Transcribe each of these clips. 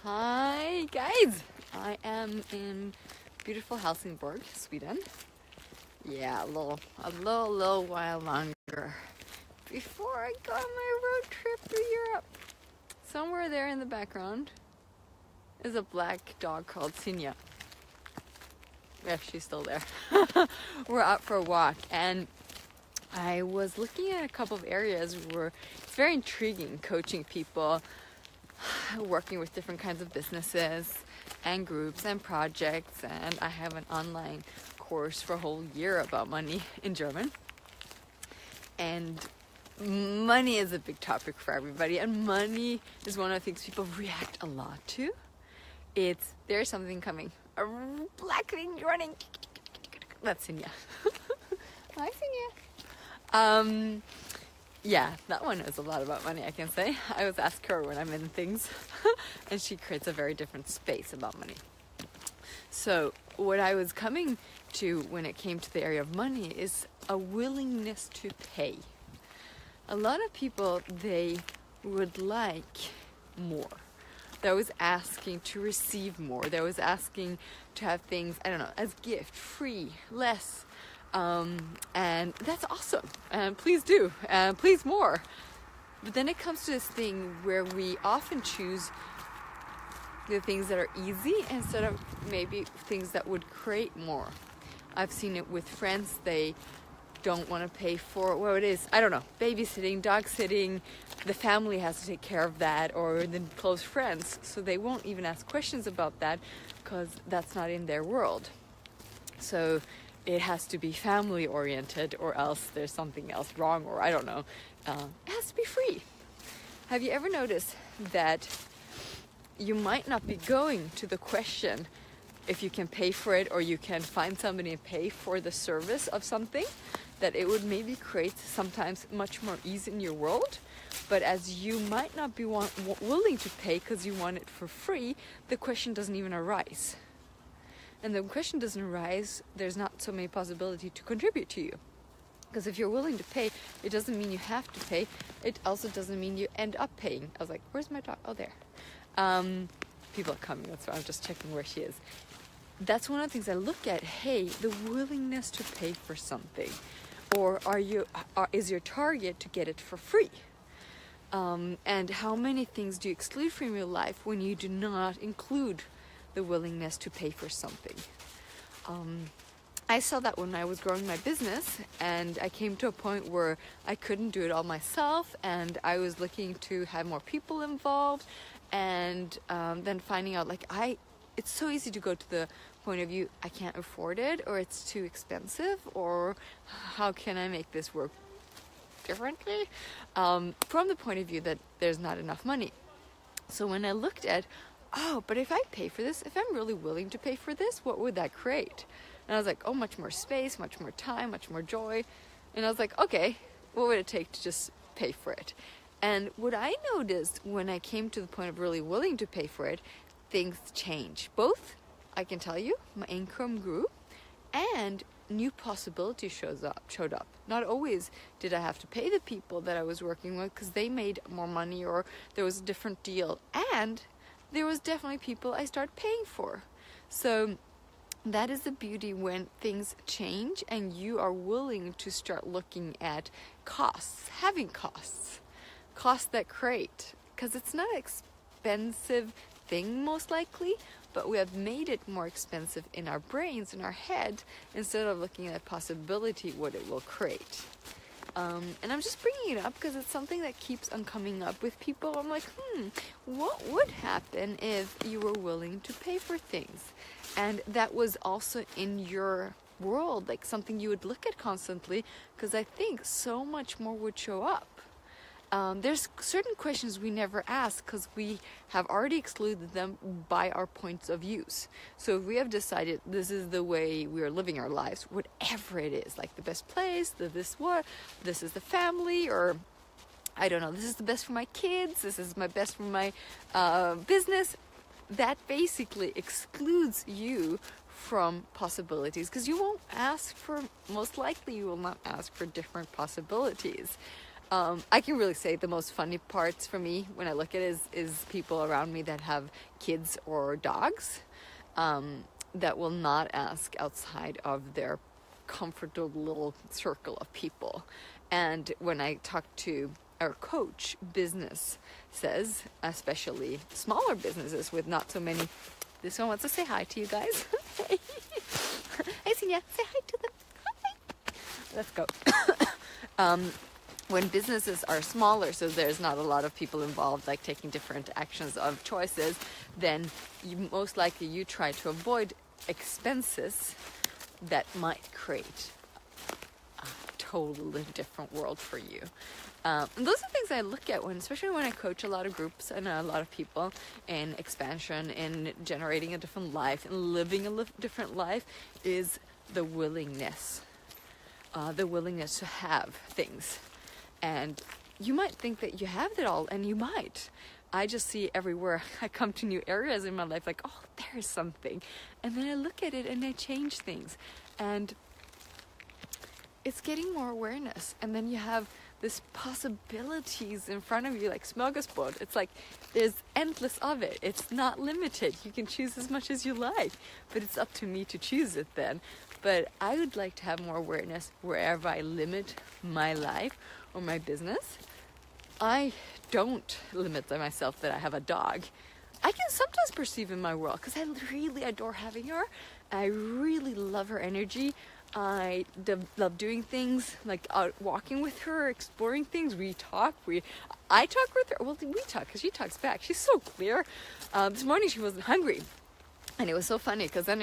Hi guys, I am in beautiful Helsingborg, Sweden. Yeah, a little while longer before I go on my road trip through Europe. Somewhere there in the background is a black dog called Sinja. If she's still there. We're out for a walk, and I was looking at a couple of areas where it's very intriguing coaching people, working with different kinds of businesses and groups and projects, and I have an online course for a whole year about money in German. And money is a big topic for everybody, and money is one of the things people react a lot to. There's something coming, a black thing running. That's Sinja. Hi, Sinja. Yeah, that one knows a lot about money, I can say. I always ask her when I'm in things, and she creates a very different space about money. So what I was coming to when it came to the area of money is a willingness to pay. A lot of people, they would like more. They're always asking to receive more. They're always asking to have things, I don't know, as gift, free, less. And that's awesome. And please do. And please more. But then it comes to this thing where we often choose the things that are easy instead of maybe things that would create more. I've seen it with friends. They don't want to pay for what it is. I don't know. Babysitting, dog sitting. The family has to take care of that, or the close friends. So they won't even ask questions about that because that's not in their world. So it has to be family oriented, or else there's something else wrong, or I don't know. It has to be free. Have you ever noticed that you might not be going to the question if you can pay for it, or you can find somebody and pay for the service of something, that it would maybe create sometimes much more ease in your world? But as you might not be willing to pay because you want it for free, the question doesn't even arise. And the question doesn't arise, there's not so many possibilities to contribute to you. Because if you're willing to pay, it doesn't mean you have to pay. It also doesn't mean you end up paying. I was like, where's my dog? Oh, there. People are coming, that's why I'm just checking where she is. That's one of the things I look at. Hey, the willingness to pay for something. Or is your target to get it for free? And how many things do you exclude from your life when you do not include the willingness to pay for something? I saw that when I was growing my business, and I came to a point where I couldn't do it all myself, and I was looking to have more people involved, and then finding out it's so easy to go to the point of view, I can't afford it, or it's too expensive, or how can I make this work differently, from the point of view that there's not enough money. So when I looked at, but if I pay for this, if I'm really willing to pay for this, what would that create? And I was like, much more space, much more time, much more joy. And I was like, okay, what would it take to just pay for it? And what I noticed when I came to the point of really willing to pay for it, things change. Both, I can tell you, my income grew and new possibilities showed up. Not always did I have to pay the people that I was working with because they made more money, or there was a different deal. And there was definitely people I started paying for. So that is the beauty when things change and you are willing to start looking at costs, having costs that create, because it's not an expensive thing most likely, but we have made it more expensive in our brains, in our head, instead of looking at possibility, what it will create. And I'm just bringing it up because it's something that keeps on coming up with people. I'm like, what would happen if you were willing to pay for things? And that was also in your world, like something you would look at constantly, because I think so much more would show up. There's certain questions we never ask because we have already excluded them by our points of views. So if we have decided this is the way we are living our lives, whatever it is, like the best place, this is the family, or I don't know, this is the best for my kids, this is my best for my business, that basically excludes you from possibilities, because you won't ask for, most likely you will not ask for different possibilities. I can really say the most funny parts for me when I look at it is people around me that have kids or dogs that will not ask outside of their comfortable little circle of people. And when I talk to our coach, business says, especially smaller businesses with not so many. This one wants to say hi to you guys. Hey, Senia, say hi to them. Hi. Let's go. When businesses are smaller, so there's not a lot of people involved, like taking different actions of choices, then most likely you try to avoid expenses that might create a totally different world for you. And those are things I look at especially when I coach a lot of groups and a lot of people in expansion, in generating a different life, and living a different life, is the willingness to have things. And you might think that you have it all, and you might. I just see everywhere I come to new areas in my life, like, oh, there's something. And then I look at it and I change things. And it's getting more awareness. And then you have this possibilities in front of you, like smorgasbord. It's like there's endless of it. It's not limited. You can choose as much as you like, but it's up to me to choose it then. But I would like to have more awareness wherever I limit my life or my business. I don't limit myself that I have a dog. I can sometimes perceive in my world because I really adore having her. I really love her energy. I love doing things like out walking with her, exploring things. I talk with her. Well, we talk because she talks back. She's so clear. This morning she wasn't hungry, and it was so funny because then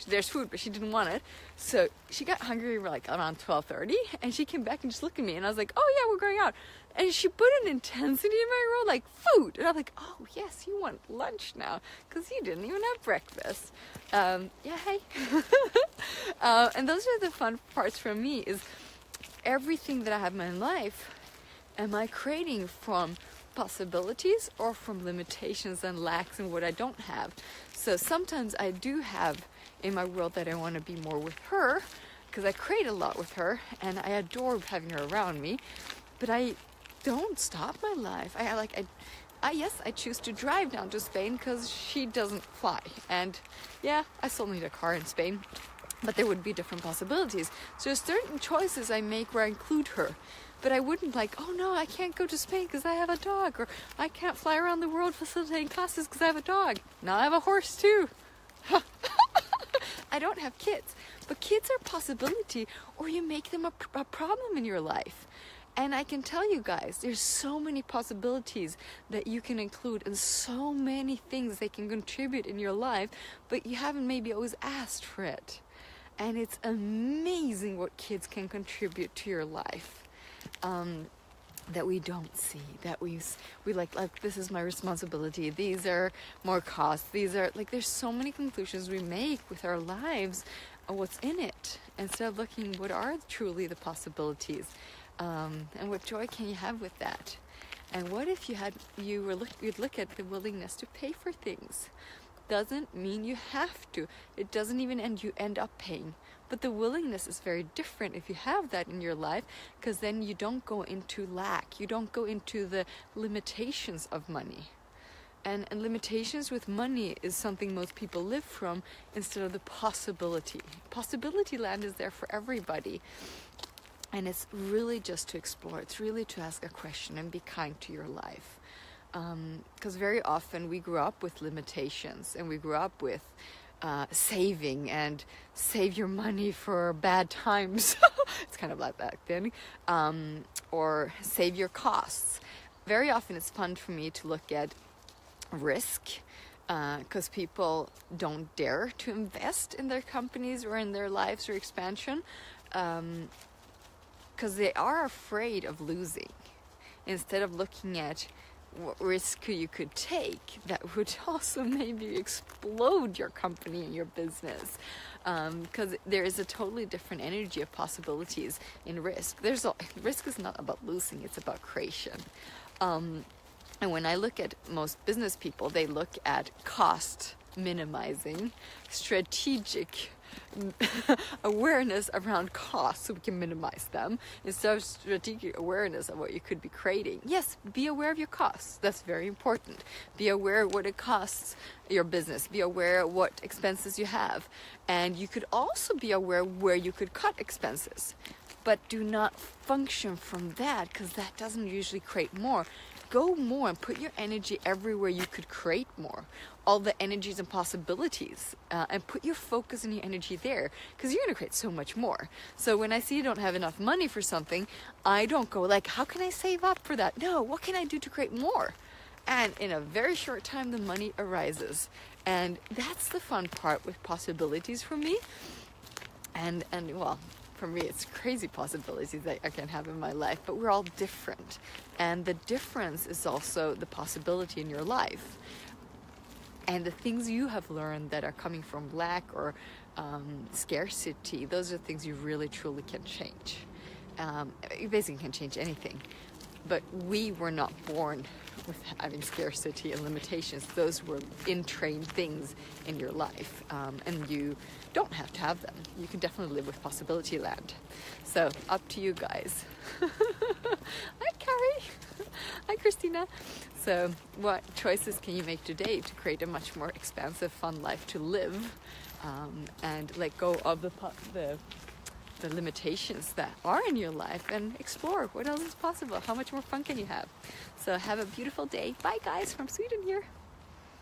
there's food, but she didn't want it. So she got hungry like around 12:30, and she came back and just looked at me, and I was like, "Oh yeah, we're going out." And she put an intensity in my role, like food. And I'm like, oh, yes, you want lunch now because you didn't even have breakfast. Yeah, hey. And those are the fun parts for me, is everything that I have in my life, am I creating from possibilities or from limitations and lacks in what I don't have? So sometimes I do have in my world that I want to be more with her because I create a lot with her and I adore having her around me. But I don't stop my life. I choose to drive down to Spain because she doesn't fly. And yeah, I still need a car in Spain, but there would be different possibilities. So there's certain choices I make where I include her. But I wouldn't like, oh no, I can't go to Spain because I have a dog, or I can't fly around the world facilitating classes because I have a dog. Now I have a horse too. I don't have kids, but kids are a possibility, or you make them a problem in your life. And I can tell you guys, there's so many possibilities that you can include and so many things they can contribute in your life, but you haven't maybe always asked for it. And it's amazing what kids can contribute to your life that we don't see, that we like, this is my responsibility. These are more costs. These are, like, there's so many conclusions we make with our lives and what's in it, instead of looking what are truly the possibilities. And what joy can you have with that? And what if you'd look at the willingness to pay for things? Doesn't mean you have to. It doesn't even end up paying. But the willingness is very different if you have that in your life, because then you don't go into lack. You don't go into the limitations of money. And limitations with money is something most people live from instead of the possibility. Possibility land is there for everybody. And it's really just to explore. It's really to ask a question and be kind to your life. Because very often we grew up with limitations, and we grew up with saving and save your money for bad times. It's kind of like that then. Or save your costs. Very often it's fun for me to look at risk, because people don't dare to invest in their companies or in their lives or expansion. Because they are afraid of losing, instead of looking at what risk you could take that would also maybe explode your company and your business. Because there is a totally different energy of possibilities in risk. Risk is not about losing, it's about creation. And when I look at most business people, they look at cost minimizing, strategic awareness around costs so we can minimize them instead of strategic awareness of what you could be creating. Yes, be aware of your costs. That's very important. Be aware of what it costs your business. Be aware of what expenses you have. And you could also be aware where you could cut expenses. But do not function from that, because that doesn't usually create more. Go more and put your energy everywhere you could create more. All the energies and possibilities, and put your focus and your energy there, because you're going to create so much more. So when I see you don't have enough money for something, I don't go like, how can I save up for that? No, what can I do to create more? And in a very short time, the money arises. And that's the fun part with possibilities for me. And well, for me, it's crazy possibilities that I can have in my life, but we're all different. And the difference is also the possibility in your life. And the things you have learned that are coming from lack or scarcity, those are things you really, truly can change. You basically can change anything. But we were not born with having scarcity and limitations. Those were entrained things in your life. And you don't have to have them. You can definitely live with possibility land. So up to you guys. Hi, Carrie. Hi, Christina. So what choices can you make today to create a much more expansive, fun life to live, and let go of the limitations that are in your life and explore what else is possible? How much more fun can you have? So have a beautiful day. Bye, guys, from Sweden here.